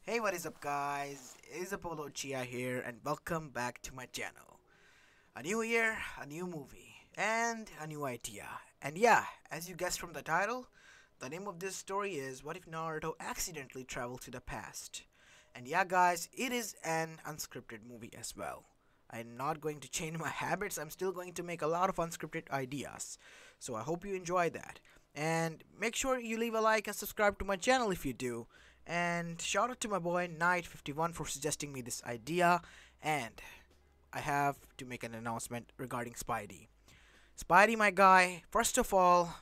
Hey, what is up, guys? It's Apollo Uchiha here, and welcome back to my channel. A new year, a new movie, and a new idea. And yeah, as you guessed from the title, the name of this story is What If Naruto Accidentally Traveled to the Past? And yeah, guys, it is an unscripted movie as well. I'm not going to change my habits, I'm still going to make a lot of unscripted ideas. So I hope you enjoy that. And make sure you leave a like and subscribe to my channel if you do. And shout out to my boy Knight51 for suggesting me this idea. And I have to make an announcement regarding Spidey. Spidey, my guy, first of all,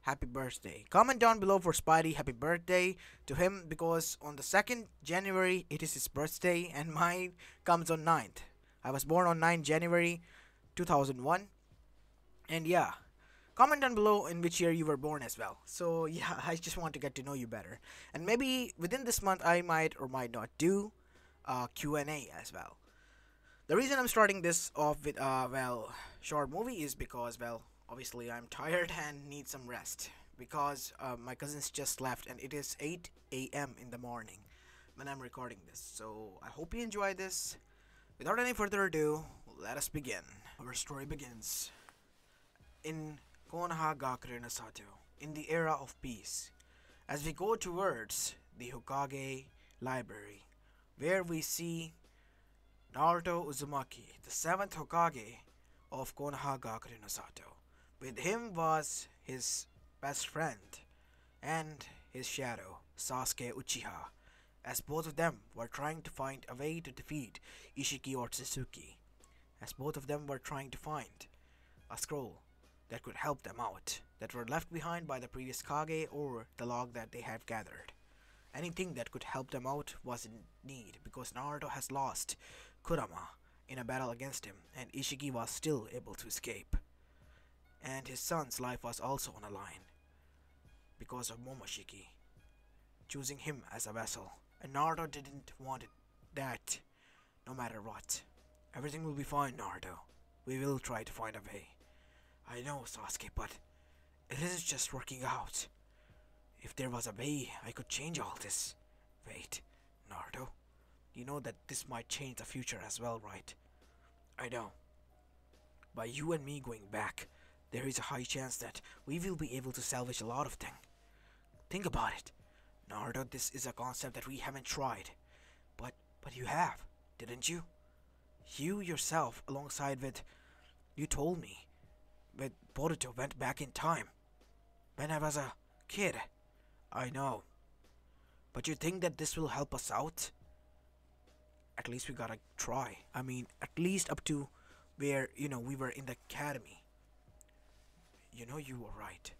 happy birthday. Comment down below for Spidey, happy birthday to him because on the 2nd January it is his birthday and mine comes on 9th. I was born on 9 January 2001. And yeah, comment down below in which year you were born as well. So yeah, I just want to get to know you better. And maybe within this month I might or might not do a Q&A as well. The reason I'm starting this off with short movie is because obviously I'm tired and need some rest because my cousins just left and it is 8 a.m. in the morning when I'm recording this. So I hope you enjoy this. Without any further ado, let us begin. Our story begins in Konoha Gakure no Sato, in the era of peace, as we go towards the Hokage library, where we see Naruto Uzumaki, the 7th Hokage of Konoha Gakure no Sato. With him was his best friend and his shadow, Sasuke Uchiha, as both of them were trying to find a way to defeat Ishiki Otsutsuki, as both of them were trying to find a scroll that could help them out, that were left behind by the previous Kage or the log that they have gathered. Anything that could help them out was in need because Naruto has lost Kurama in a battle against him and Ishiki was still able to escape. And his son's life was also on the line because of Momoshiki choosing him as a vessel. And Naruto didn't want that no matter what. Everything will be fine, Naruto. We will try to find a way. I know, Sasuke, but it isn't just working out. If there was a way, I could change all this. Wait, Naruto, you know that this might change the future as well, right? I know. By you and me going back, there is a high chance that we will be able to salvage a lot of things. Think about it. Naruto, this is a concept that we haven't tried. But you have, didn't you? You yourself, alongside with, you told me, with Boruto went back in time. When I was a kid. I know. But you think that this will help us out? At least we gotta try. I mean, at least up to where, we were in the academy. You were right.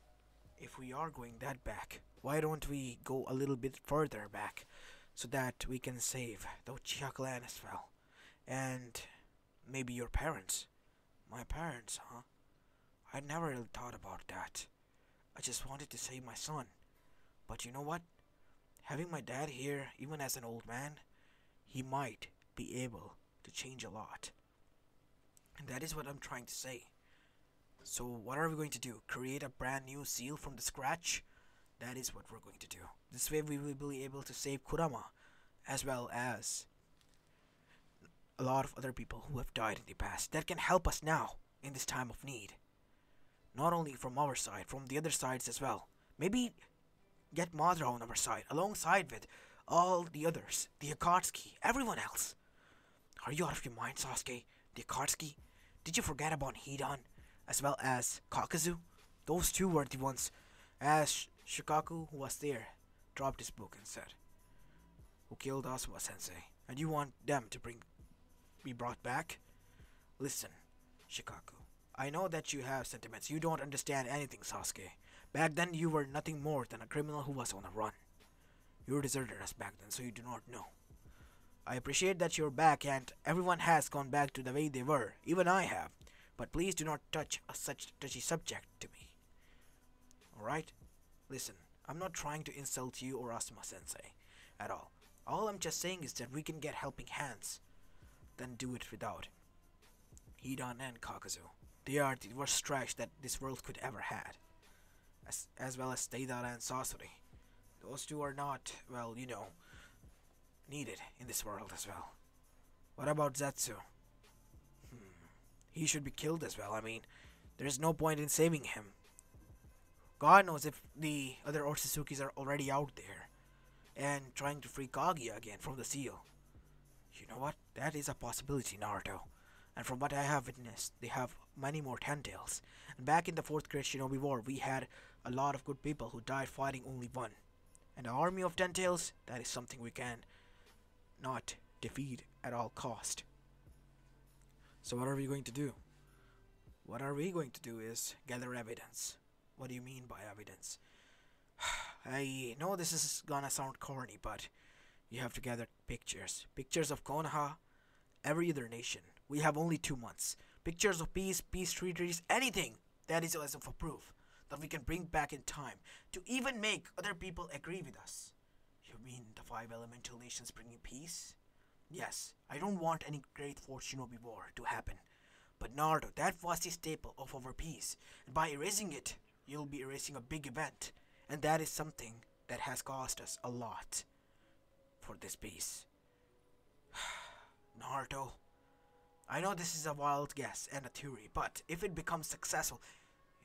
If we are going that back, why don't we go a little bit further back so that we can save the Uchiha clan as well? And maybe your parents. My parents, huh? I never really thought about that. I just wanted to save my son. But you know what? Having my dad here, even as an old man, he might be able to change a lot. And that is what I'm trying to say. So what are we going to do? Create a brand new seal from the scratch? That is what we're going to do. This way we will be able to save Kurama, as well as a lot of other people who have died in the past. That can help us now, in this time of need. Not only from our side, from the other sides as well. Maybe get Madara on our side, alongside with all the others, the Akatsuki, everyone else. Are you out of your mind, Sasuke? The Akatsuki? Did you forget about Hidan, as well as Kakazu? Those two were the ones, as Shikaku, who was there, dropped his book and said, who killed Asuma Sensei, and you want them to be brought back? Listen, Shikaku. I know that you have sentiments. You don't understand anything, Sasuke. Back then, you were nothing more than a criminal who was on a run. You were deserted us back then, so you do not know. I appreciate that you're back, and everyone has gone back to the way they were. Even I have. But please do not touch such touchy subject to me. Alright? Listen, I'm not trying to insult you or Asuma Sensei at all. All I'm just saying is that we can get helping hands, then do it without Hidan and Kakazu. They are the worst trash that this world could ever had. As well as Deidara and Sasori. Those two are not, needed in this world as well. What about Zetsu? He should be killed as well. I mean, there's no point in saving him. God knows if the other Otsuzukis are already out there and trying to free Kaguya again from the seal. You know what? That is a possibility, Naruto. And from what I have witnessed, they have many more ten tails. And back in the 4th Great Shinobi War, we had a lot of good people who died fighting only one. And an army of ten tails, that is something we can not defeat at all cost. So what are we going to do? What are we going to do is gather evidence. What do you mean by evidence? I know this is gonna sound corny, but you have to gather pictures. Pictures of Konoha, every other nation. We have only 2 months. Pictures of peace treaties, anything that is as of a proof that we can bring back in time to even make other people agree with us. You mean the 5 elemental nations bringing peace? Yes, I don't want any Great 4th Shinobi War to happen. But Naruto, that was the staple of our peace. And by erasing it, you'll be erasing a big event. And that is something that has cost us a lot for this peace. Naruto, I know this is a wild guess and a theory, but if it becomes successful,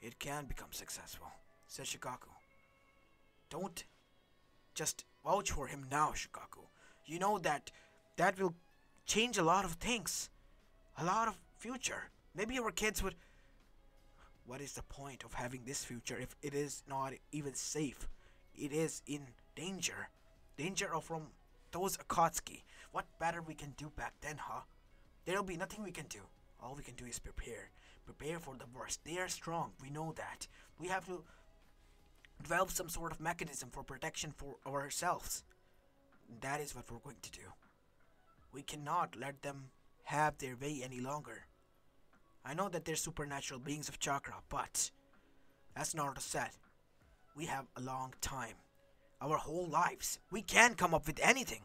it can become successful, said Shikaku. Don't just vouch for him now, Shikaku. You know that will change a lot of things. A lot of future. Maybe our kids would... What is the point of having this future if it is not even safe? It is in danger. Danger of from those Akatsuki. What better we can do back then, huh? There'll be nothing we can do. All we can do is prepare. Prepare for the worst. They are strong. We know that. We have to develop some sort of mechanism for protection for ourselves. That is what we're going to do. We cannot let them have their way any longer. I know that they're supernatural beings of chakra, but as Naruto said, we have a long time. Our whole lives. We can come up with anything.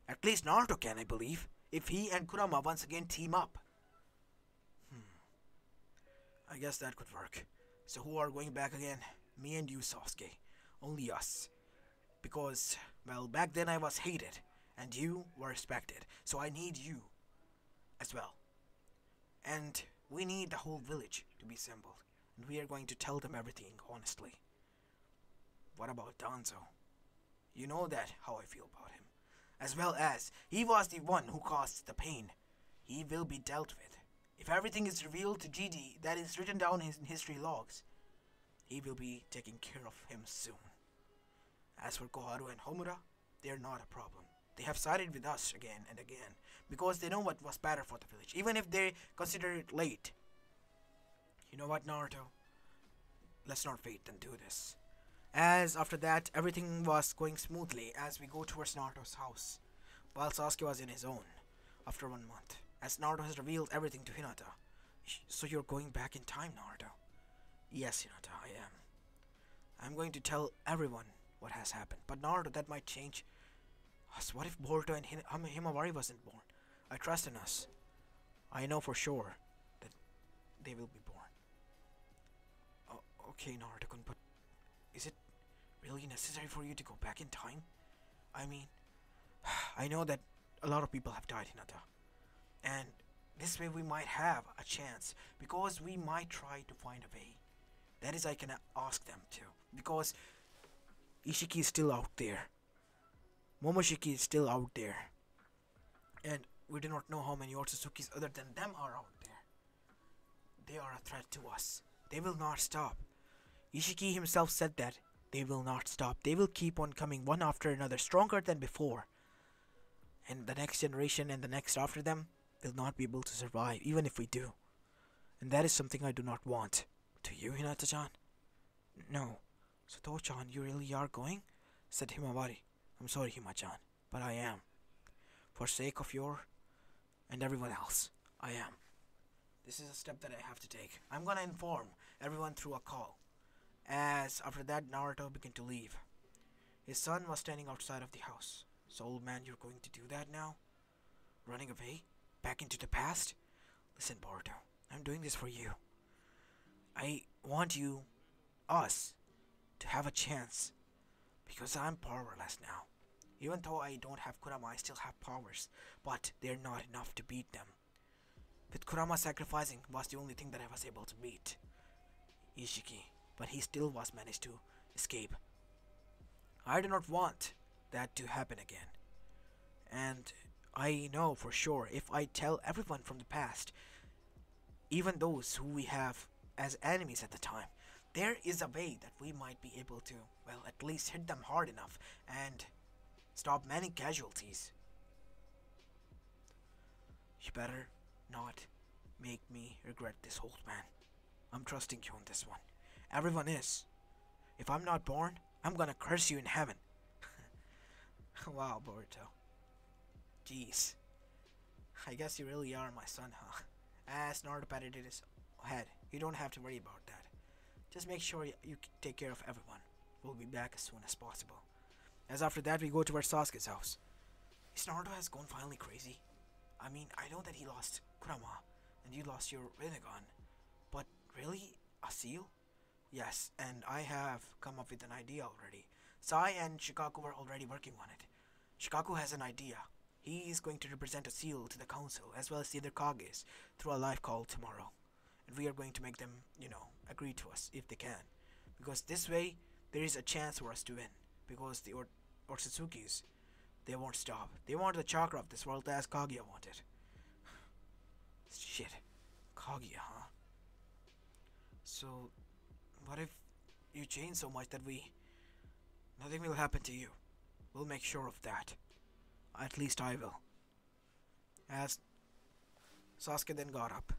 At least Naruto can, I believe. If he and Kurama once again team up. I guess that could work. So who are going back again? Me and you, Sasuke. Only us. Because, well, back then I was hated. And you were respected. So I need you as well. And we need the whole village to be assembled. And we are going to tell them everything honestly. What about Danzo? You know that how I feel about him. As well as, he was the one who caused the pain. He will be dealt with. If everything is revealed to Gigi that is written down in history logs, he will be taking care of him soon. As for Koharu and Homura, they are not a problem. They have sided with us again and again because they know what was better for the village, even if they consider it late. You know what, Naruto? Let's not wait and do this. As after that, everything was going smoothly as we go towards Naruto's house, while Sasuke was in his own after 1 month. As Naruto has revealed everything to Hinata. So you're going back in time, Naruto? Yes, Hinata, I am. I'm going to tell everyone what has happened. But Naruto, that might change. What if Boruto and Himawari wasn't born? I trust in us. I know for sure that they will be born. Oh, okay, Naruto-kun, but is it really necessary for you to go back in time? I mean, I know that a lot of people have died, Hinata. And this way we might have a chance, because we might try to find a way. That is, I can ask them to, because Ishiki is still out there. Momoshiki is still out there. And we do not know how many Otsuzukis other than them are out there. They are a threat to us. They will not stop. Ishiki himself said that they will not stop. They will keep on coming one after another, stronger than before. And the next generation and the next after them will not be able to survive, even if we do. And that is something I do not want. Do you, Hinata-chan? No. Sato-chan, you really are going? Said Himawari. I'm sorry, Hima-chan, but I am. For sake of your and everyone else, I am. This is a step that I have to take. I'm gonna inform everyone through a call. As after that, Naruto began to leave. His son was standing outside of the house. So, old man, you're going to do that now? Running away? Back into the past? Listen, Boruto, I'm doing this for you. I want you, us, to have a chance. Because I'm powerless now. Even though I don't have Kurama, I still have powers, but they're not enough to beat them. With Kurama sacrificing was the only thing that I was able to beat Ishiki, but he still was managed to escape. I do not want that to happen again. And I know for sure if I tell everyone from the past, even those who we have as enemies at the time, there is a way that we might be able to, well, at least hit them hard enough and stop many casualties. You better not make me regret this, old man. I'm trusting you on this one. Everyone is. If I'm not born, I'm gonna curse you in heaven. Wow, Boruto. Jeez. I guess you really are my son, huh? As Naruto patted his head, you don't have to worry about that. Just make sure you take care of everyone. We'll be back as soon as possible. As after that, we go towards Sasuke's house. Is Naruto has gone finally crazy? I mean, I know that he lost Kurama, and you lost your Rinnegan, but really? A seal? Yes, and I have come up with an idea already. Sai and Shikaku were already working on it. Shikaku has an idea. He is going to represent a seal to the council, as well as the other Kages, through a live call tomorrow. And we are going to make them, agree to us, if they can. Because this way, there is a chance for us to win. Because the Ortsuzukis, they won't stop. They want the chakra of this world as Kaguya wanted. Shit. Kaguya, huh? So, what if you change so much that nothing will happen to you? We'll make sure of that. At least I will. As Sasuke then got up.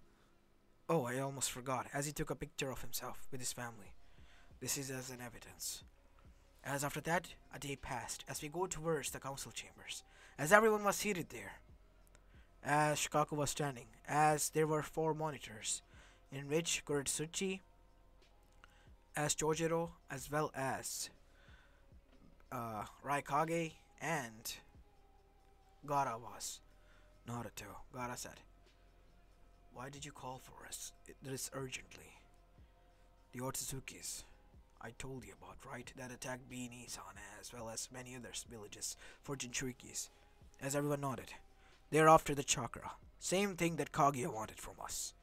Oh, I almost forgot. As he took a picture of himself with his family. This is as an evidence. As after that, a day passed as we go towards the council chambers. As everyone was seated there. As Shikaku was standing. As there were 4 monitors. In which Kuretsuchi, as Chojiro, as well as Raikage and Gaara was. Naruto. Gaara said, "Why did you call for us this urgently?" The Otsuzukis I told you about, right? That attacked Bini-san as well as many other villages for Jinchurikis. As everyone nodded. They're after the chakra. Same thing that Kaguya wanted from us.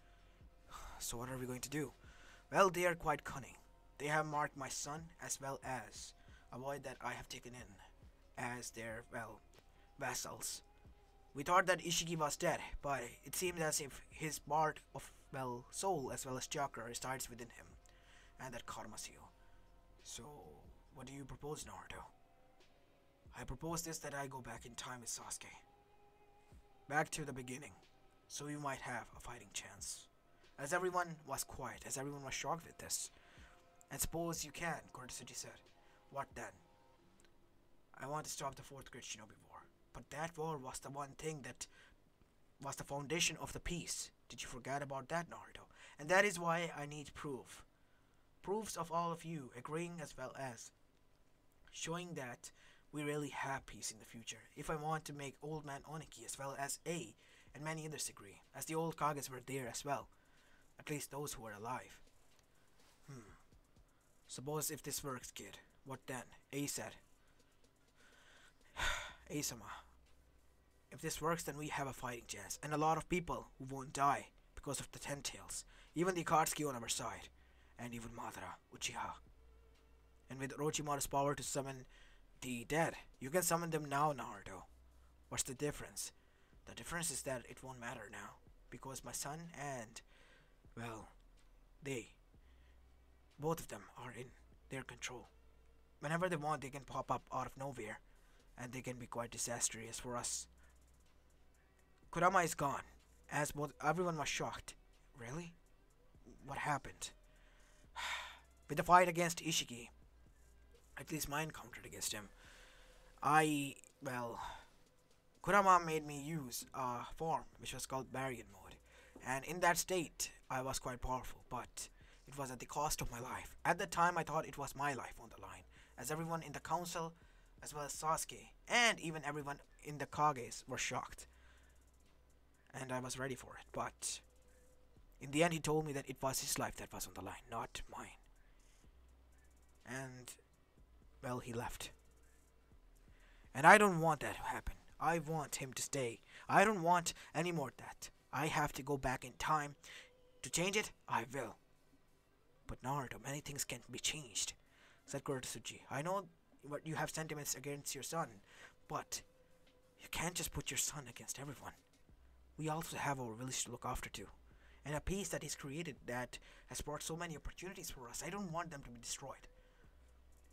So what are we going to do? Well, they are quite cunning. They have marked my son as well as a boy that I have taken in as their, vassals. We thought that Ishiki was dead, but it seemed as if his part of, soul as well as chakra resides within him, and that karma seal. So, what do you propose, Naruto? I propose this, that I go back in time with Sasuke. Back to the beginning, so you might have a fighting chance. As everyone was quiet, as everyone was shocked with this. And suppose you can, Kuretsuchi said. What then? I want to stop the 4th Great Shinobi War. But that war was the one thing that was the foundation of the peace. Did you forget about that, Naruto? And that is why I need proof. Proofs of all of you agreeing as well as showing that we really have peace in the future. If I want to make Old Man Oniki as well as A and many others agree, as the old Kages were there as well. At least those who were alive. Suppose if this works, kid. What then? A said. A-sama. If this works, then we have a fighting chance. And a lot of people who won't die because of the 10 tails. Even the Akatsuki on our side. And even Madara, Uchiha. And with Orochimaru's power to summon the dead, you can summon them now, Naruto. What's the difference? The difference is that it won't matter now. Because my son and, both of them are in their control. Whenever they want, they can pop up out of nowhere. And they can be quite disastrous for us. Kurama is gone. As everyone was shocked. Really? What happened? With the fight against Ishiki, at least my encounter against him, Kurama made me use a form which was called Baryon mode. And in that state, I was quite powerful, but it was at the cost of my life. At the time, I thought it was my life on the line, as everyone in the council, as well as Sasuke, and even everyone in the Kages were shocked. And I was ready for it, but in the end, he told me that it was his life that was on the line, not mine. And, he left. And I don't want that to happen. I want him to stay. I don't want any more of that. I have to go back in time. To change it, I will. But Naruto, many things can't be changed, said Kuratsuchi. I know what you have sentiments against your son, but you can't just put your son against everyone. We also have our village to look after too. And a peace that he's created that has brought so many opportunities for us. I don't want them to be destroyed.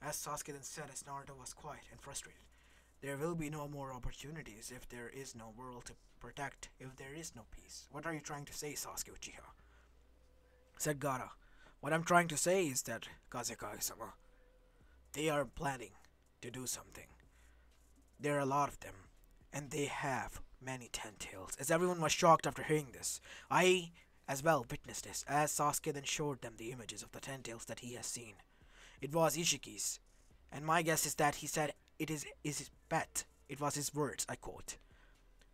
As Sasuke then said as Naruto was quiet and frustrated, there will be no more opportunities if there is no world to protect, if there is no peace. What are you trying to say, Sasuke Uchiha? Said Gaara. What I'm trying to say is that, Kazekage-sama, they are planning to do something. There are a lot of them, and they have many ten tails. As everyone was shocked after hearing this, I as well witnessed this, as Sasuke then showed them the images of the ten tails that he has seen. It was Ishiki's, and my guess is that he said it is his pet. It was his words, I quote.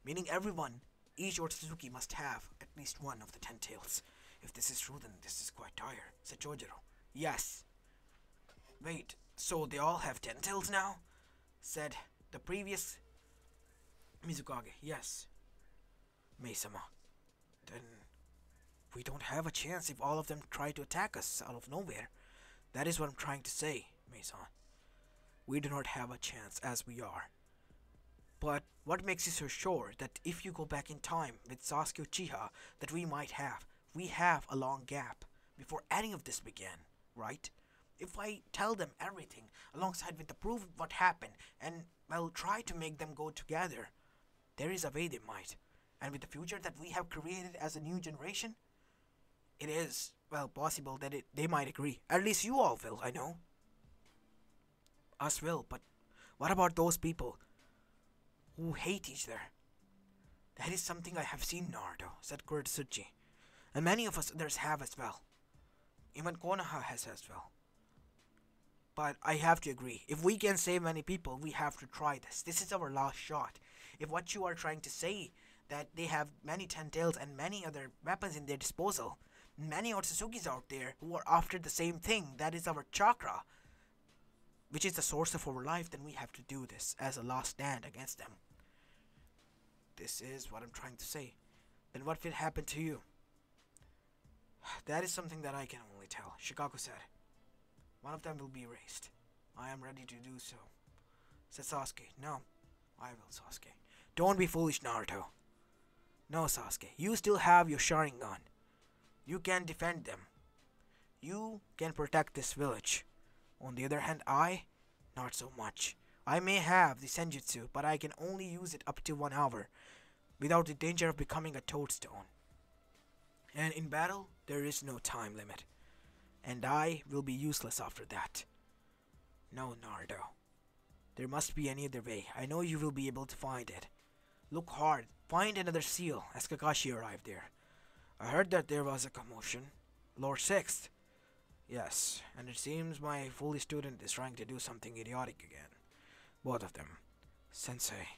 Meaning everyone, each Otsutsuki must have at least one of the ten tails. If this is true, then this is quite dire, said Chojuro. Yes. Wait, so they all have ten tails now? Said the previous Mizukage. Yes. Mei-sama. Then we don't have a chance if all of them try to attack us out of nowhere. That is what I'm trying to say, Mei-san. We do not have a chance as we are. But what makes you so sure that if you go back in time with Sasuke Uchiha that we have a long gap before any of this began, right? If I tell them everything alongside with the proof of what happened and I'll try to make them go together, there is a way they might. And with the future that we have created as a new generation, it is, well, possible that they might agree. At least you all will, I know. Us will, but what about those people who hate each other? That is something I have seen, Naruto, said Kuratsuchi. And many of us others have as well. Even Konoha has as well. But I have to agree, if we can save many people, we have to try this. This is our last shot. If what you are trying to say, that they have many ten tails and many other weapons in their disposal, many Otsutsukis out there who are after the same thing, that is our chakra, which is the source of our life, then we have to do this as a last stand against them. This is what I'm trying to say. Then what will happen to you? That is something that I can only tell, Shikaku said. One of them will be erased. I am ready to do so, said Sasuke. No, I will, Sasuke. Don't be foolish, Naruto. No, Sasuke, you still have your Sharingan. You can defend them. You can protect this village. On the other hand, not so much. I may have the Senjutsu, but I can only use it up to 1 hour, without the danger of becoming a toadstone. And in battle, there is no time limit. And I will be useless after that. No, Naruto. There must be any other way. I know you will be able to find it. Look hard. Find another seal, as Kakashi arrived there. I heard that there was a commotion. Lord Sixth. Yes, and it seems my foolish student is trying to do something idiotic again. Both of them. Sensei,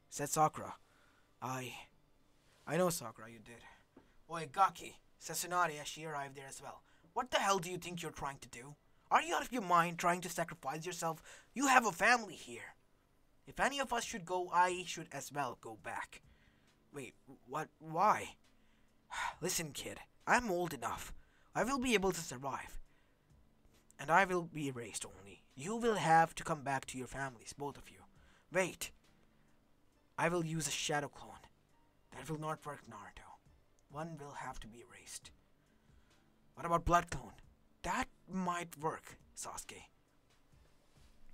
said Sakura. I know, Sakura, you did. Oi, Gaki, said Tsunade as she arrived there as well. What the hell do you think you're trying to do? Are you out of your mind trying to sacrifice yourself? You have a family here. If any of us should go, I should as well go back. Wait, what? Why? Listen, kid, I'm old enough. I will be able to survive. And I will be erased only. You will have to come back to your families, both of you. Wait. I will use a shadow clone. That will not work, Naruto. One will have to be erased. What about blood clone? That might work, Sasuke.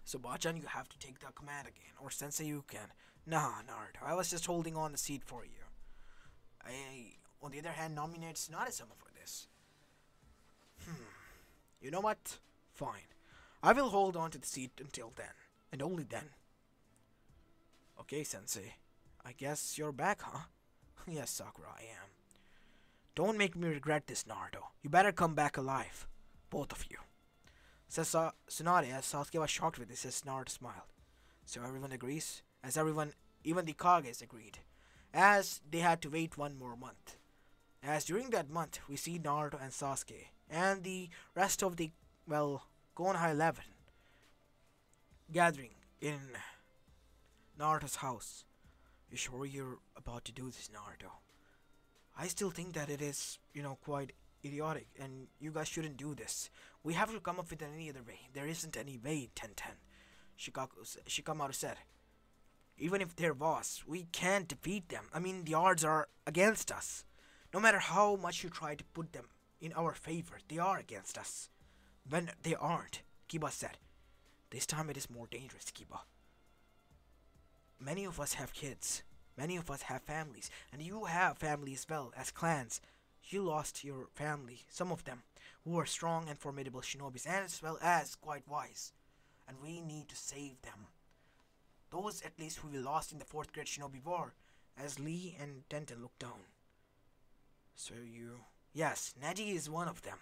So Bachan, you have to take the command again, or Sensei you can. Nah, Naruto, I was just holding on the seat for you. I, on the other hand, nominate Tsunade-sama for this. You know what? Fine. I will hold on to the seat until then, and only then. Okay, Sensei. I guess you're back, huh? Yes, Sakura, I am. Don't make me regret this, Naruto. You better come back alive. Both of you. Says Tsunade as Sasuke was shocked with this as Naruto smiled. So everyone agrees? As everyone, even the Kages agreed. As they had to wait 1 more month. As during that month, we see Naruto and Sasuke, and the rest of the, well, Konoha 11, gathering in Naruto's house. You sure you're about to do this, Naruto? I still think that it is, quite idiotic, and you guys shouldn't do this. We have to come up with any other way. There isn't any way, Tenten. Shikamaru said. Even if there was, we can't defeat them. I mean, the odds are against us. No matter how much you try to put them in our favor, they are against us. When they aren't, Kiba said. This time it is more dangerous, Kiba. Many of us have kids. Many of us have families. And you have families as well as clans. You lost your family, some of them, who are strong and formidable shinobis, and as well as quite wise. And we need to save them. Those at least who we lost in the 4th Great Shinobi War, as Lee and Tenten looked down. So you... Yes, Neji is one of them.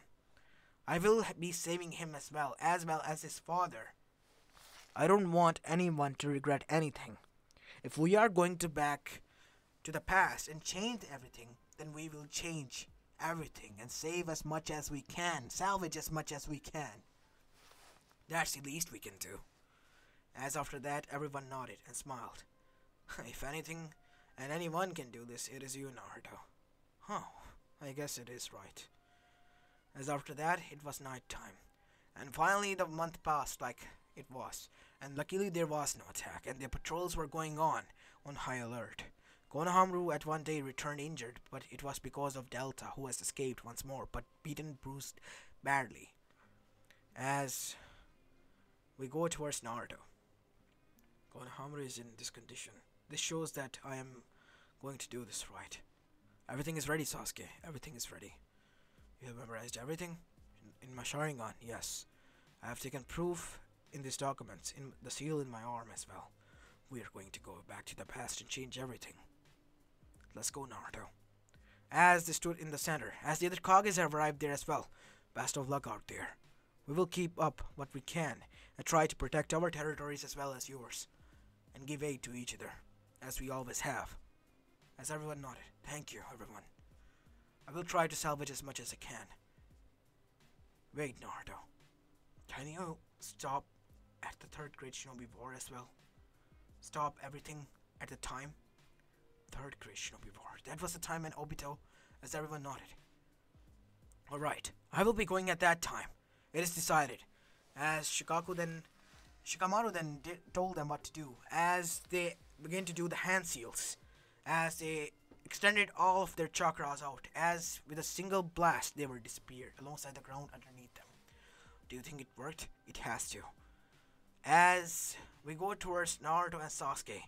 I will be saving him as well as his father. I don't want anyone to regret anything. If we are going to back to the past and change everything, then we will change everything and save as much as we can, salvage as much as we can. That's the least we can do. As after that, everyone nodded and smiled. If anything, and anyone can do this, it is you, Naruto. Huh, I guess it is right. As after that, it was night time. And finally the month passed like it was. And luckily there was no attack, and the patrols were going on high alert. Konohamaru at one day returned injured, but it was because of Delta, who has escaped once more, but beaten bruised badly. As we go towards Naruto. Konohamaru is in this condition. This shows that I am going to do this right. Everything is ready, Sasuke. Everything is ready. You have memorized everything? In my Sharingan, yes. I have taken proof in these documents, in the seal in my arm as well. We are going to go back to the past and change everything. Let's go, Naruto. As they stood in the center, as the other Kages have arrived there as well. Best of luck out there. We will keep up what we can and try to protect our territories as well as yours. And give aid to each other, as we always have. As everyone nodded, thank you, everyone. I will try to salvage as much as I can. Wait, Naruto. Can you stop at the 3rd Great Shinobi War as well? Stop everything at the time? 3rd Great Shinobi War. That was the time when Obito, as everyone nodded. Alright, I will be going at that time. It is decided. As Shikamaru then told them what to do. As they began to do the hand seals. As they extended all of their chakras out. As with a single blast they were disappeared alongside the ground underneath them. Do you think it worked? It has to. As we go towards Naruto and Sasuke.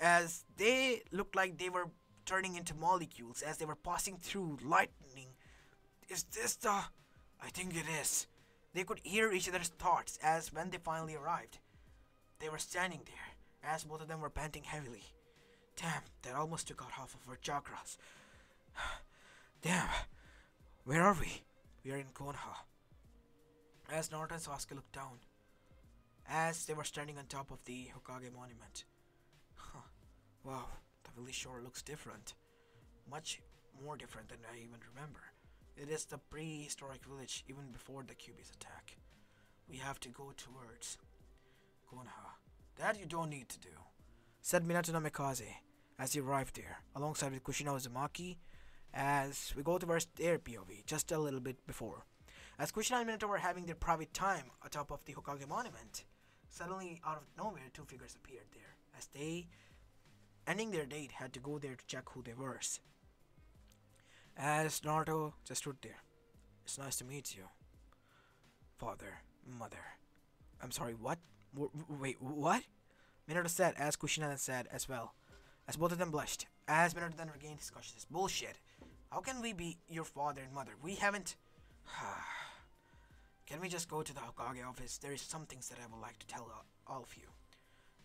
As they looked like they were turning into molecules. As they were passing through lightning. Is this the... I think it is. They could hear each other's thoughts as when they finally arrived. They were standing there, as both of them were panting heavily. Damn, that almost took out half of our chakras. Damn, where are we? We are in Konoha. As Naruto and Sasuke looked down, as they were standing on top of the Hokage monument. Wow, the village sure looks different. Much more different than I even remember. It is the prehistoric village even before the Kyuubi's attack. We have to go towards Konoha. That you don't need to do, said Minato Namikaze as he arrived there, alongside with Kushina Uzumaki, as we go towards their POV, just a little bit before. As Kushina and Minato were having their private time atop of the Hokage monument, suddenly out of nowhere 2 figures appeared there, as they, ending their date, had to go there to check who they were. As Naruto just stood there. It's nice to meet you. Father, mother. I'm sorry, what? Wait, what? Minato said, as Kushina then said as well. As both of them blushed. As Minato then regained his consciousness. Bullshit. How can we be your father and mother? We haven't... Can we just go to the Hokage office? There is some things that I would like to tell all of you.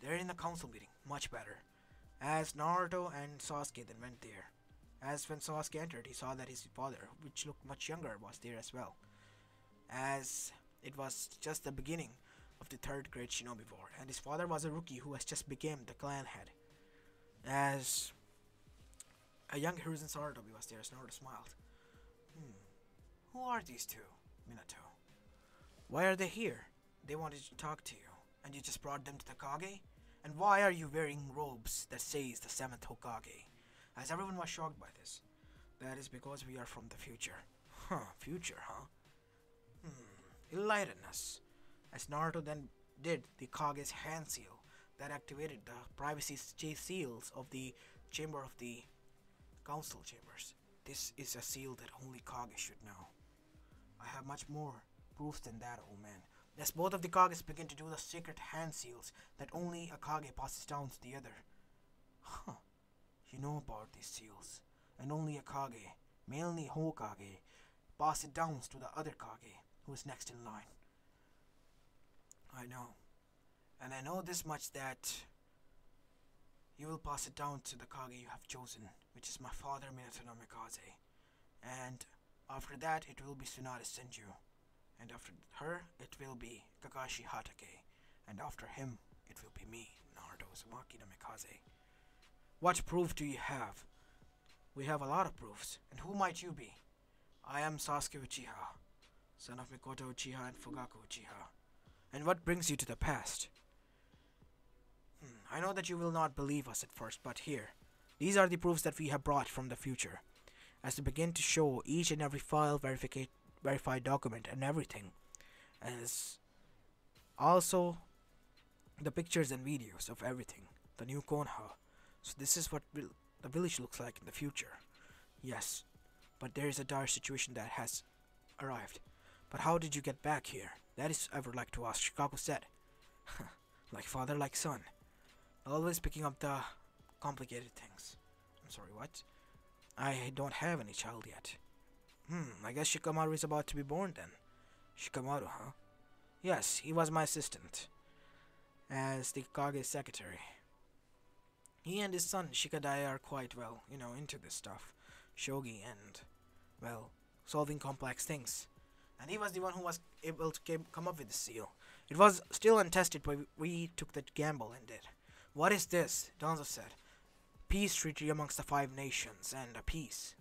They're in the council meeting. Much better. As Naruto and Sasuke then went there. As when Sasuke entered, he saw that his father, which looked much younger, was there as well. As it was just the beginning of the 3rd Great Shinobi War, and his father was a rookie who has just become the clan head. As a young Hiruzen Sarutobi was there, as Naruto smiled. Who are these two, Minato? Why are they here? They wanted to talk to you, and you just brought them to the Kage? And why are you wearing robes that says the 7th Hokage? As everyone was shocked by this. That is because we are from the future. Huh, future, huh? Enlighten us. As Naruto then did the Kage's hand seal that activated the privacy seals of the chamber of the council chambers. This is a seal that only Kage should know. I have much more proof than that, old man. As both of the Kages begin to do the secret hand seals that only a Kage passes down to the other. Huh. You know about these seals, and only a Kage, mainly Hokage, pass it down to the other Kage, who is next in line. I know. And I know this much that you will pass it down to the Kage you have chosen, which is my father Minato no Mikaze. And after that it will be Tsunade Senju. And after her it will be Kakashi Hatake. And after him it will be me, Naruto Uzumaki no Mikaze. What proof do you have? We have a lot of proofs. And who might you be? I am Sasuke Uchiha, son of Mikoto Uchiha and Fugaku Uchiha. And what brings you to the past? I know that you will not believe us at first, but here, these are the proofs that we have brought from the future. As we begin to show each and every file, verified document and everything. As also the pictures and videos of everything. The new Konoha. So this is what the village looks like in the future. Yes, but there is a dire situation that has arrived. But how did you get back here? That is I would like to ask, Shikaku said. Like father, like son. Always picking up the complicated things. I'm sorry, what? I don't have any child yet. I guess Shikamaru is about to be born then. Shikamaru, huh? Yes, he was my assistant. As the Kage's secretary. He and his son Shikadai are quite well, into this stuff. Shogi and, solving complex things. And he was the one who was able to come up with the seal. It was still untested, but we took that gamble and did. What is this? Danzo said. Peace treaty amongst the 5 nations, and a peace.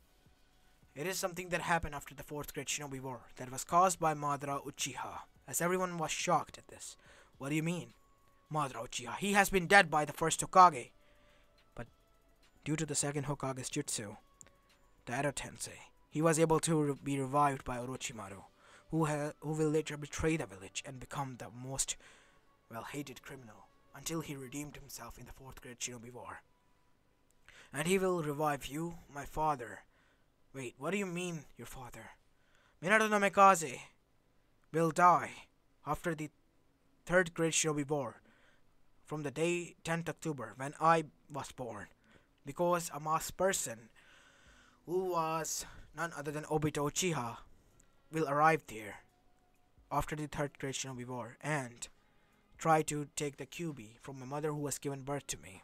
It is something that happened after the 4th Great Shinobi War, that was caused by Madara Uchiha, as everyone was shocked at this. What do you mean? Madara Uchiha, he has been dead by the 1st Hokage. But due to the 2nd Hokage's jutsu, the Edo Tensei, he was able to be revived by Orochimaru, who will later betray the village and become the most, hated criminal, until he redeemed himself in the 4th Great Shinobi War. And he will revive you, my father. Wait, what do you mean, your father? Minato no Mikaze will die after the 3rd Great Shinobi War, from the day 10th October, when I was born, because a masked person, who was none other than Obito Uchiha, will arrive there after the 3rd Great Shinobi War and try to take the Kyuubi from my mother who has given birth to me.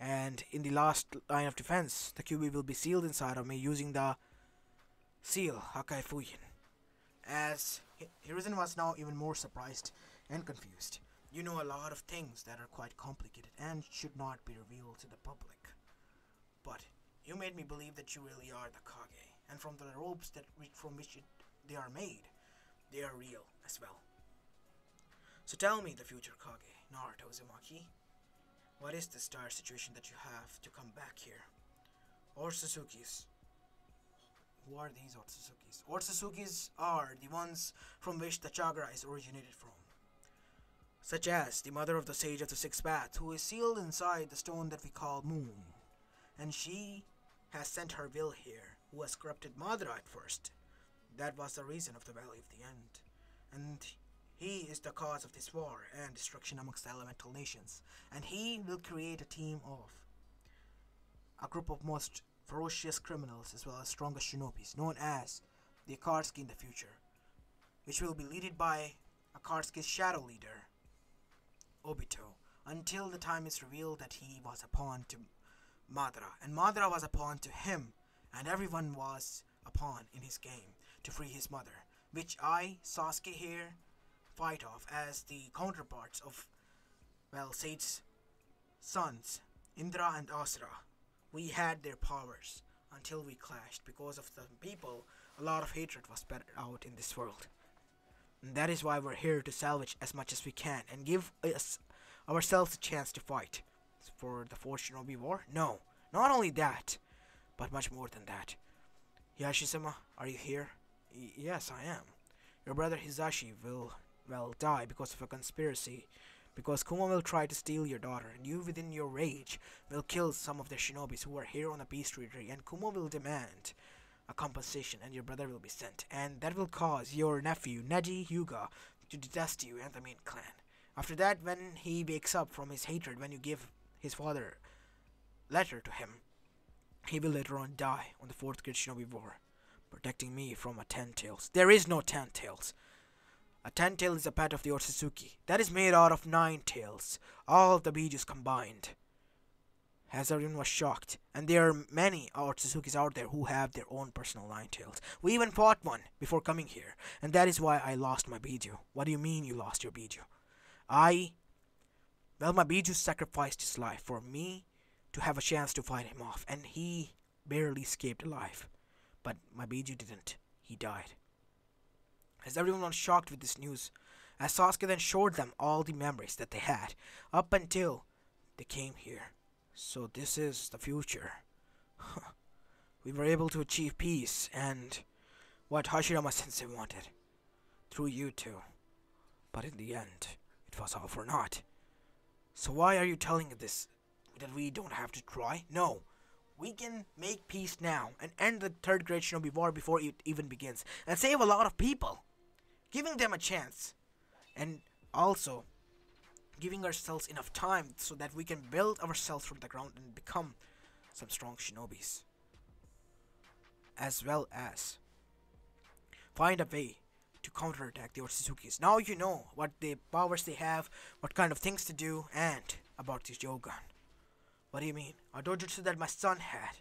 And in the last line of defense, the Kyuubi will be sealed inside of me using the seal Hakai Fuyin. As Hiruzen was now even more surprised and confused. You know a lot of things that are quite complicated and should not be revealed to the public. But you made me believe that you really are the Kage, and from the robes from which they are made, they are real as well. So tell me, the future Kage, Naruto Uzumaki, what is this dire situation that you have to come back here? Otsutsuki's. Who are these Otsutsuki's? Otsutsuki's are the ones from which the chakra is originated from. Such as the mother of the Sage of the Sixth Path, who is sealed inside the stone that we call Moon. And she has sent her will here, who has corrupted Madara at first. That was the reason of the Valley of the End. And he is the cause of this war and destruction amongst the elemental nations. And he will create a team of a group of most ferocious criminals as well as strongest shinobis, known as the Akatsuki in the future, which will be led by Akatsuki's shadow leader, Obito, until the time is revealed that he was a pawn to Madara, and Madara was a pawn to him, and everyone was a pawn in his game to free his mother, which I, Sasuke here, fight off as the counterparts of, Sage's sons, Indra and Asura. We had their powers until we clashed. Because of the people, a lot of hatred was spread out in this world. And that is why we're here to salvage as much as we can and give us ourselves a chance to fight for the fourth Shinobi War? No, not only that, but much more than that. Yashisama, are you here? Yes, I am. Your brother Hizashi will, well, die because of a conspiracy. Because Kuma will try to steal your daughter, and you, within your rage, will kill some of the shinobis who are here on the peace treaty, and Kuma will demand a compensation, and your brother will be sent. And that will cause your nephew, Neji Hyuga, to detest you and the main clan. After that, when he wakes up from his hatred, when you give his father letter to him, he will later on die on the 4th Great Shinobi War, protecting me from a 10 tails. There is no 10 tails. A 10 tail is a pet of the Otsutsuki. That is made out of 9 tails, all of the Bijus combined. As everyone was shocked, and there are many Otsutsukis out there who have their own personal 9 tails. We even fought one before coming here, and that is why I lost my Biju. What do you mean you lost your Biju? Well, my Biju sacrificed his life for me to have a chance to fight him off, and he barely escaped alive. But my Biju didn't. He died. As everyone was shocked with this news, as Sasuke then showed them all the memories that they had, up until they came here. So this is the future. We were able to achieve peace, and what Hashirama-sensei wanted. Through you two. But in the end, it was all for naught. So why are you telling this? That we don't have to try? No. We can make peace now and end the 3rd Great Shinobi War before it even begins. And save a lot of people. Giving them a chance. And also giving ourselves enough time so that we can build ourselves from the ground and become some strong shinobis. As well as find a way to counterattack the Otsutsukis. Now you know what the powers they have, what kind of things to do, and about this Jogan. What do you mean? A dojutsu that my son had.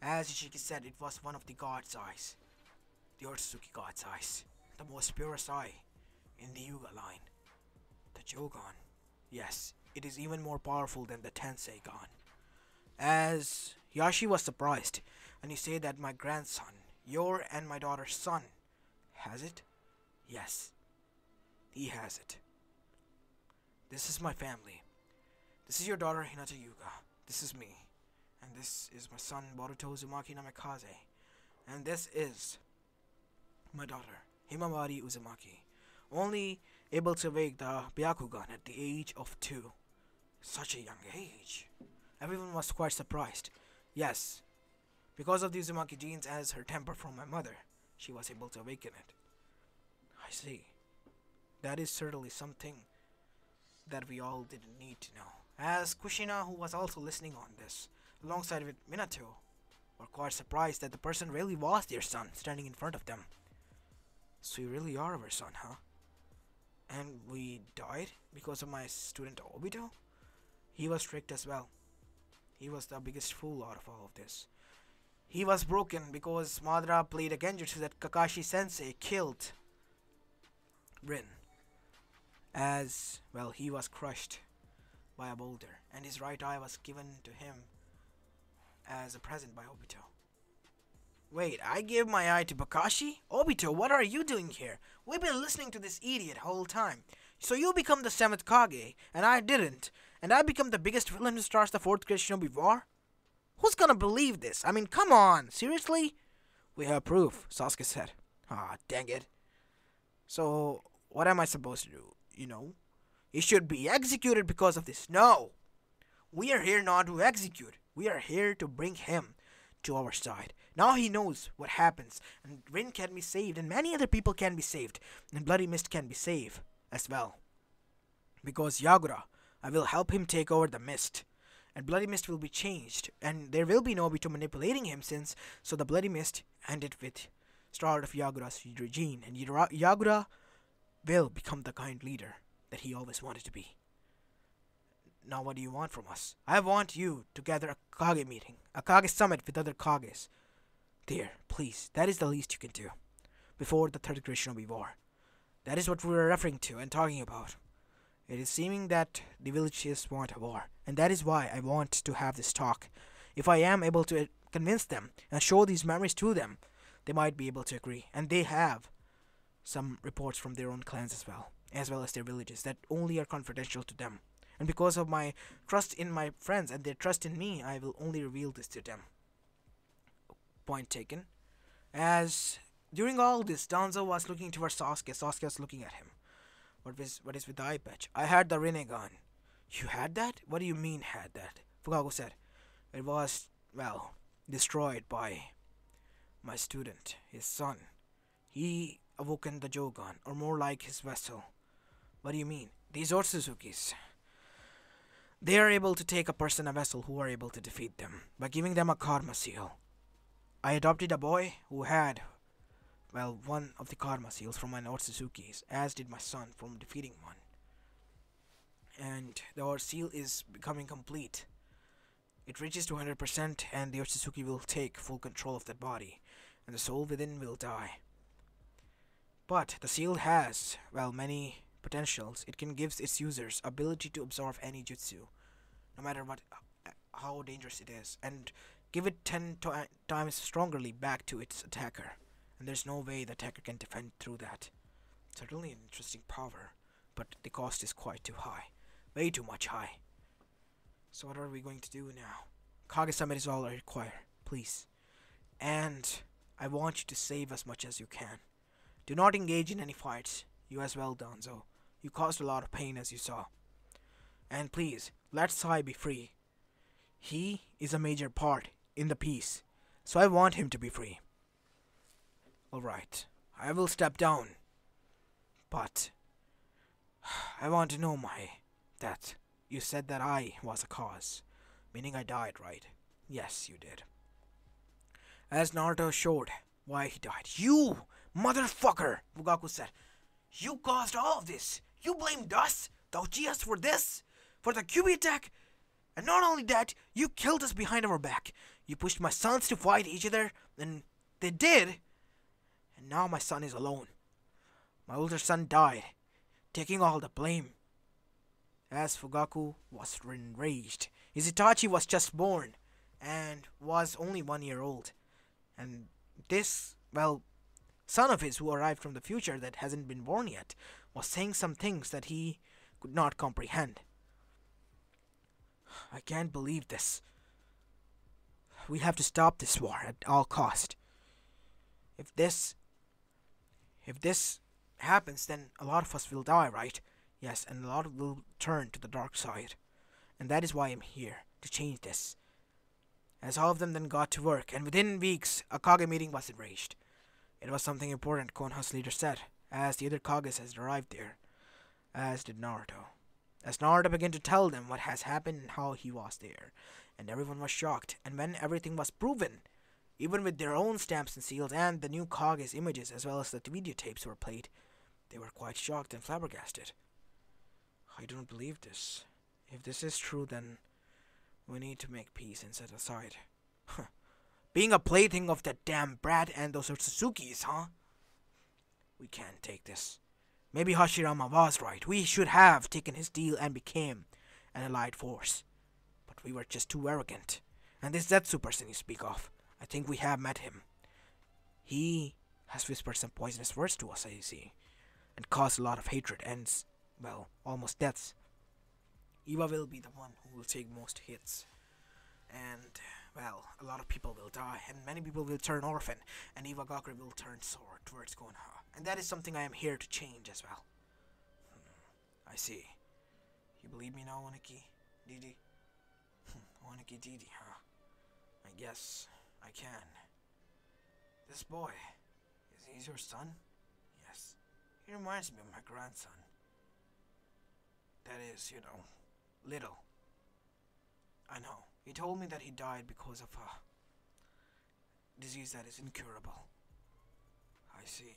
As Ishiki said, it was one of the god's eyes. The Otsutsuki god's eyes. The most purest eye in the Yuga line. The Jogan. Yes, it is even more powerful than the Tensei Gon. As Yashi was surprised, and he said that my grandson, your and my daughter's son, has it? Yes, he has it. This is my family. This is your daughter Hinata Yuga. This is me. And this is my son Boruto Uzumaki Namikaze. And this is my daughter Himawari Uzumaki. Only able to wake the Byakugan at the age of 2. Such a young age. Everyone was quite surprised. Yes, because of the Uzumaki genes as her temper from my mother, she was able to awaken it. I see. That is certainly something that we all didn't need to know. As Kushina, who was also listening on this, alongside with Minato, were quite surprised that the person really was their son, standing in front of them. So you really are our son, huh? And we died because of my student Obito? He was tricked as well. He was the biggest fool out of all of this. He was broken because Madara played a genjutsu that Kakashi-sensei killed Rin. As, well, he was crushed by a boulder, and his right eye was given to him as a present by Obito. Wait, I gave my eye to Kakashi? Obito, what are you doing here? We've been listening to this idiot whole time. So you become the 7th Kage, and I didn't, and I become the biggest villain who starts the 4th Great Shinobi War? Who's gonna believe this? I mean, come on, seriously? We have proof, Sasuke said. Ah, dang it. So, what am I supposed to do? You know? He should be executed because of this. No! We are here not to execute. We are here to bring him to our side. Now he knows what happens, and Rin can be saved, and many other people can be saved, and Bloody Mist can be saved as well. Because Yagura, I will help him take over the mist, and Bloody Mist will be changed, and there will be no Obito manipulating him so the Bloody Mist ended with start of Yagura's regime, and Yagura will become the kind leader that he always wanted to be. Now what do you want from us? I want you to gather a Kage meeting, a Kage summit with other Kages. Dear, please, that is the least you can do. Before the 3rd Great Shinobi War. That is what we were referring to and talking about. It is seeming that the villages want a war, and that is why I want to have this talk. If I am able to convince them and show these memories to them, they might be able to agree. And they have some reports from their own clans as well as their villages that only are confidential to them. And because of my trust in my friends and their trust in me, I will only reveal this to them. Point taken. As during all this, Danzo was looking towards Sasuke. Sasuke was looking at him. What is with the eye patch? I had the Rinnegan. You had that? What do you mean had that? Fugaku said. It was, well, destroyed by my student, his son. He awoken the Jogan, or more like his vessel. What do you mean? These Otsuzukis. They are able to take a person, a vessel, who are able to defeat them, by giving them a karma seal. I adopted a boy who had, well, one of the karma seals from my Otsuzukis, as did my son from defeating one. And the seal is becoming complete. It reaches to 100% and the Otsutsuki will take full control of that body, and the soul within will die. But the seal has, well, many potentials. It can give its users ability to absorb any jutsu, no matter how dangerous it is, and give it 10 times strongerly back to its attacker. And there's no way the attacker can defend through that. Certainly an interesting power, but the cost is quite too high. Way too much high. So what are we going to do now? Kage-sama is all I require, please. And I want you to save as much as you can. Do not engage in any fights. You as well, Danzo. You caused a lot of pain as you saw. And please, let Sai be free. He is a major part in the peace, so I want him to be free. Alright, I will step down. But I want to know that you said that I was a cause. Meaning I died, right? Yes, you did. As Naruto showed why he died. You motherfucker, Fugaku said. You caused all of this. You blamed us, the Uchihas, for this? For the QB attack? And not only that, you killed us behind our back. You pushed my sons to fight each other, and they did. And now my son is alone. My older son died, taking all the blame. As Fugaku was enraged, his Itachi was just born, and was only 1 year old. And this, well, son of his who arrived from the future that hasn't been born yet, was saying some things that he could not comprehend. I can't believe this. We have to stop this war at all cost. If this happens, then a lot of us will die, right? Yes, and a lot will turn to the dark side. And that is why I'm here, to change this. As all of them then got to work, and within weeks, a Kage meeting was arranged. It was something important, Konoha's leader said, as the other Kages has arrived there, as did Naruto. As Naruto began to tell them what has happened and how he was there, and everyone was shocked, and when everything was proven, even with their own stamps and seals and the new Kage's images as well as the videotapes were played, they were quite shocked and flabbergasted. I don't believe this. If this is true, then we need to make peace and set aside. Being a plaything of that damn brat and those Otsuzukis, huh? We can't take this. Maybe Hashirama was right. We should have taken his deal and became an allied force. But we were just too arrogant. And this Zetsu person you speak of, I think we have met him. He has whispered some poisonous words to us, I see, and caused a lot of hatred and, well, almost deaths. Iwa will be the one who will take most hits. And, well, a lot of people will die, and many people will turn orphan, and Iwagakure will turn sour towards Konoha. And that is something I am here to change as well. I see. You believe me now, Oniki? Didi? Oniki Didi, huh? I guess I can. This boy, is he your son? Yes. He reminds me of my grandson. That is, little. I know. He told me that he died because of a disease that is incurable. I see.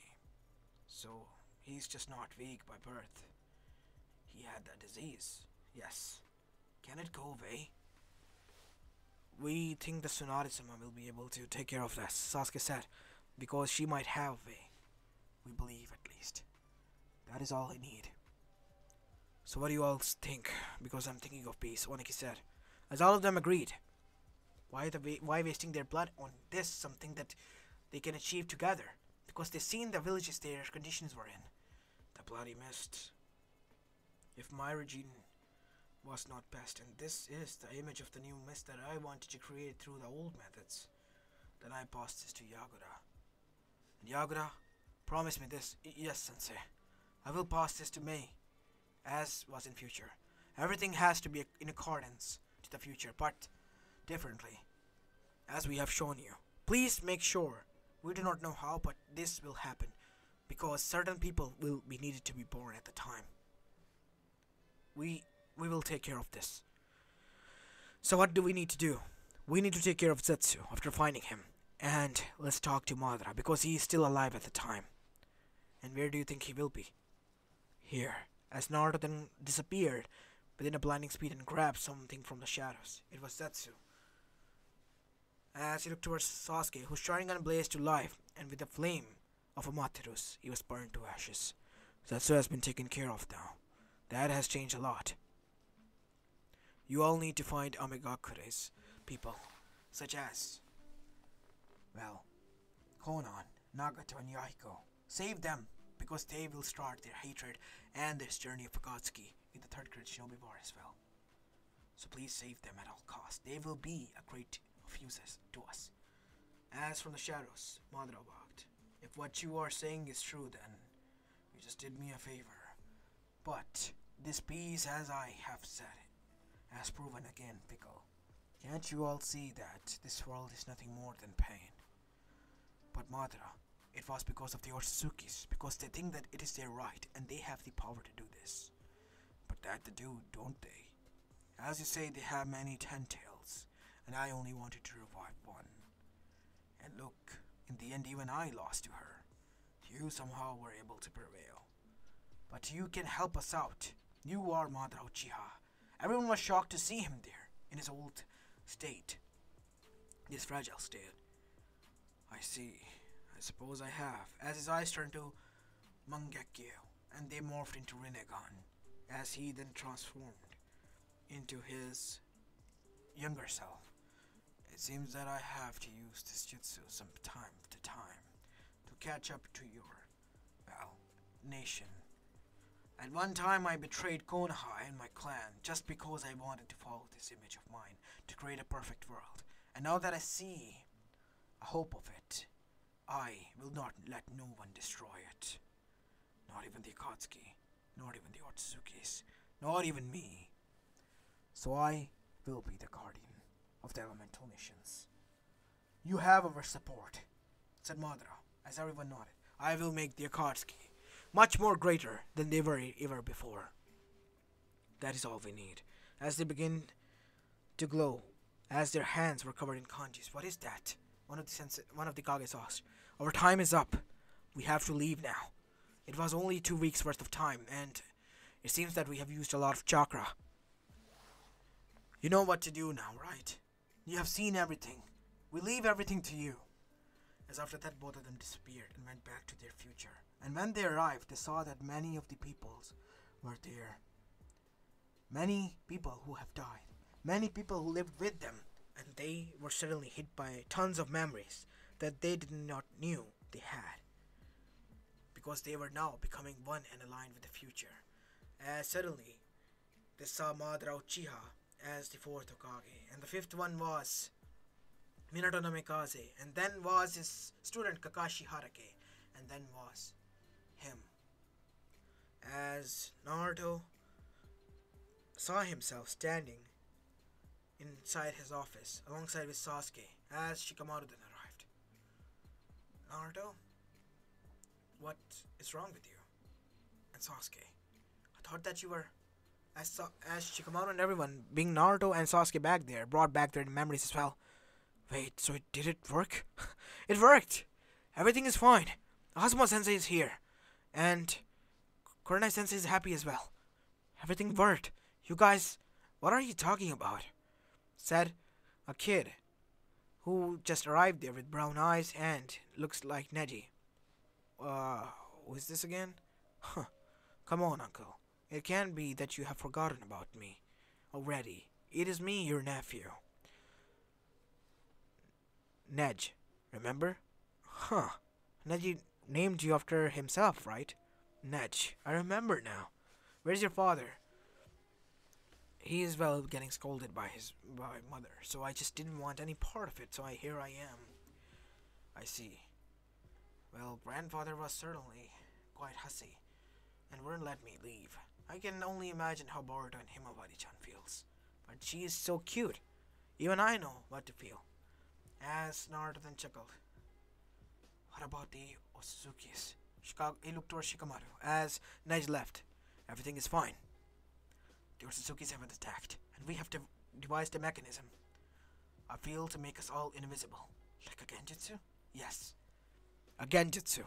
So, he's just not weak by birth. He had that disease. Yes. Can it go away? We think the Tsunade-sama will be able to take care of that, Sasuke said, because she might have a way. We believe, at least. That is all I need. So what do you all think? Because I'm thinking of peace, Oniki said. As all of them agreed. Why wasting their blood on this, something that they can achieve together? Because they've seen the villages their conditions were in. The bloody mist. If my regime was not best, and this is the image of the new mist that I wanted to create through the old methods. Then I passed this to Yagura. And Yagura, promise me this. Yes, Sensei. I will pass this to Mei, as was in future. Everything has to be in accordance to the future, but differently, as we have shown you. Please make sure. We do not know how, but this will happen, because certain people will be needed to be born at the time. We will take care of this. So what do we need to do? We need to take care of Zetsu after finding him. And let's talk to Madara, because he is still alive at the time. And where do you think he will be? Here, as Naruto then disappeared within a blinding speed and grabbed something from the shadows. It was Zetsu. As he looked towards Sasuke, whose Sharingan blazed to life, and with the flame of Amaterasu, he was burned to ashes. Zetsu has been taken care of now. That has changed a lot. You all need to find Amegakure's people, such as, well, Konan, Nagato, and Yahiko. Save them, because they will start their hatred and this journey of Akatsuki in the third grade Shinobi War as well. So please save them at all costs. They will be a great of uses to us. As from the shadows, Madara walked. If what you are saying is true, then you just did me a favor. But this piece, as I have said it, has proven again, Pickle. Can't you all see that this world is nothing more than pain? But Madara, it was because of the Otsuzukis, because they think that it is their right and they have the power to do this. But that they do, don't they? As you say, they have many 10 tails, and I only wanted to revive one. And look, in the end even I lost to her. You somehow were able to prevail. But you can help us out. You are Madara Uchiha. Everyone was shocked to see him there, in his old state. This fragile state. I see. I suppose I have. As his eyes turned to Mangekyo, and they morphed into Rinnegan, as he then transformed into his younger self. It seems that I have to use this jutsu some time to time to catch up to your, well, nation. At one time I betrayed Konoha and my clan just because I wanted to follow this image of mine to create a perfect world. And now that I see a hope of it, I will not let no one destroy it. Not even the Akatsuki, not even the Otsuzukis, not even me. So I will be the guardian of the elemental nations. You have our support, said Madara, as everyone nodded. I will make the Akatsuki much more greater than they were ever before. That is all we need. As they begin to glow, as their hands were covered in kanjis. What is that? One of the Kages asked. Our time is up. We have to leave now. It was only 2 weeks worth of time, and it seems that we have used a lot of chakra. You know what to do now, right? You have seen everything. We leave everything to you. As after that, both of them disappeared and went back to their future. And when they arrived, they saw that many of the peoples were there. Many people who have died. Many people who lived with them. And they were suddenly hit by tons of memories that they did not knew they had. Because they were now becoming one and aligned with the future. As suddenly, they saw Madara Uchiha as the fourth Hokage. And the fifth one was Minato Namikaze. And then was his student Kakashi Harake. And then was him. As Naruto saw himself standing inside his office alongside with Sasuke as Shikamaru then arrived. Naruto, what is wrong with you? And Sasuke, I thought that you were, as Shikamaru and everyone, being Naruto and Sasuke back there, brought back their memories as well. Wait, so did it work? It worked! Everything is fine. Asuma Sensei is here. And Kurenai Sensei is happy as well. Everything worked. You guys, what are you talking about? Said a kid who just arrived there with brown eyes and looks like Neji. Who is this again? Huh. Come on, uncle. It can't be that you have forgotten about me already. It is me, your nephew. Nej, remember? Huh. Neji named you after himself, right? Nej, I remember now. Where's your father? he is well getting scolded by his mother. So I just didn't want any part of it. So here I am. I see. Well, grandfather was certainly quite hussy and wouldn't let me leave. I can only imagine how bored and Himawari-chan feels. But she is so cute. Even I know what to feel. As Naruto then chuckled. What about the Otsuzukis? He looked towards Shikamaru as Neji left. Everything is fine. The Otsuzukis haven't attacked, and we have devised a mechanism. A field to make us all invisible. Like a genjutsu? Yes. A genjutsu.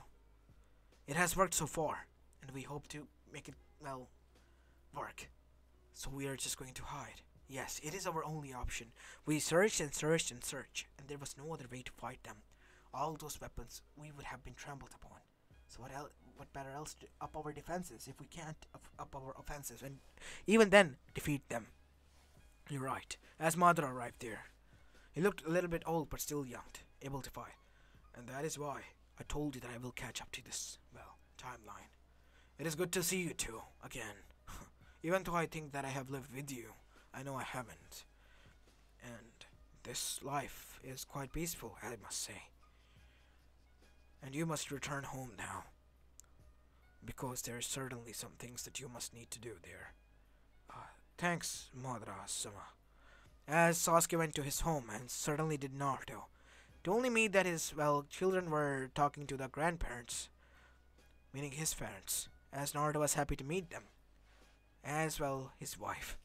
It has worked so far, and we hope to make it, well, work. So we are just going to hide. Yes, it is our only option. We searched and searched and searched, and there was no other way to fight them. All those weapons, we would have been trampled upon. So what better else to up our defenses if we can't up our offenses, and even then defeat them? You're right. As Madara arrived there, he looked a little bit old but still young, able to fight. And that is why I told you that I will catch up to this, well, timeline. It is good to see you two again. Even though I think that I have lived with you, I know I haven't. And this life is quite peaceful, I must say. And you must return home now. Because there are certainly some things that you must need to do there. Thanks, Madara-sama. As Sasuke went to his home and certainly did Naruto, to only meet that his, well, children were talking to the grandparents, meaning his parents, as Naruto was happy to meet them, as well his wife.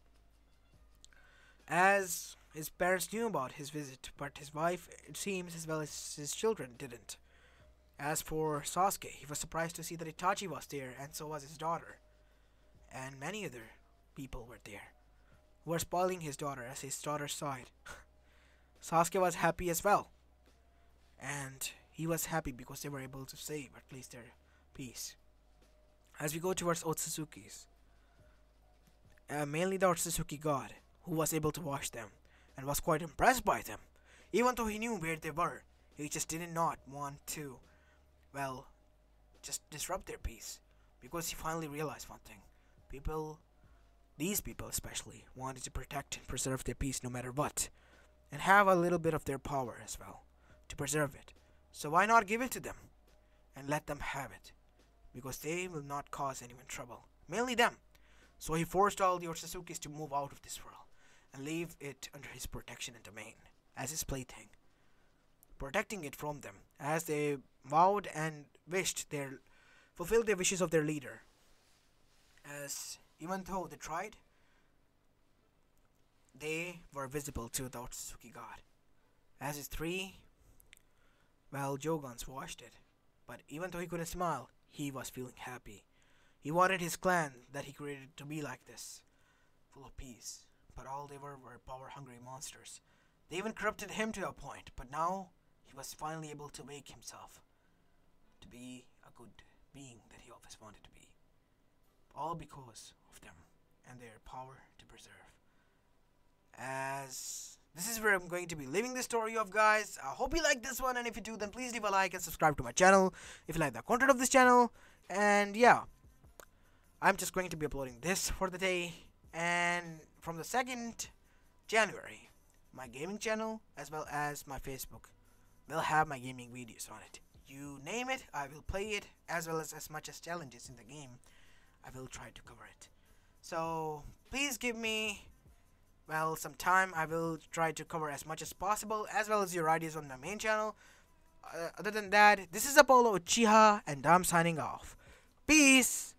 As his parents knew about his visit, but his wife, it seems, as well as his children, didn't. As for Sasuke, he was surprised to see that Itachi was there, and so was his daughter. And many other people were there, who were spoiling his daughter as his daughter saw it. Sasuke was happy as well. And he was happy because they were able to save at least their peace. As we go towards Otsuzukis, mainly the Otsutsuki god, who was able to watch them, and was quite impressed by them. Even though he knew where they were, he just did not want to, well, just disrupt their peace. Because he finally realized one thing. These people especially, wanted to protect and preserve their peace no matter what. And have a little bit of their power as well, to preserve it. So why not give it to them? And let them have it. Because they will not cause anyone trouble. Mainly them. So he forced all the Otsuzukis to move out of this world. And leave it under his protection and domain. As his plaything. Protecting it from them. As they vowed and fulfilled their wishes of their leader. As even though they tried, they were visible to the Otsutsuki god. As his three, well, Jogons watched it. But even though he couldn't smile, he was feeling happy. He wanted his clan that he created to be like this. Full of peace. But all they were power-hungry monsters. They even corrupted him to a point. But now, he was finally able to make himself to be a good being that he always wanted to be. All because of them and their power to preserve. As this is where I'm going to be leaving the story of, guys. I hope you like this one, and if you do, then please leave a like and subscribe to my channel if you like the content of this channel. And yeah, I'm just going to be uploading this for the day. And from the 2nd January, my gaming channel as well as my Facebook will have my gaming videos on it. You name it, I will play it, as well as much as challenges in the game. I will try to cover it. So please give me, well, some time. I will try to cover as much as possible, as well as your ideas on my main channel. Other than that, this is Apollo Uchiha, and I'm signing off. Peace!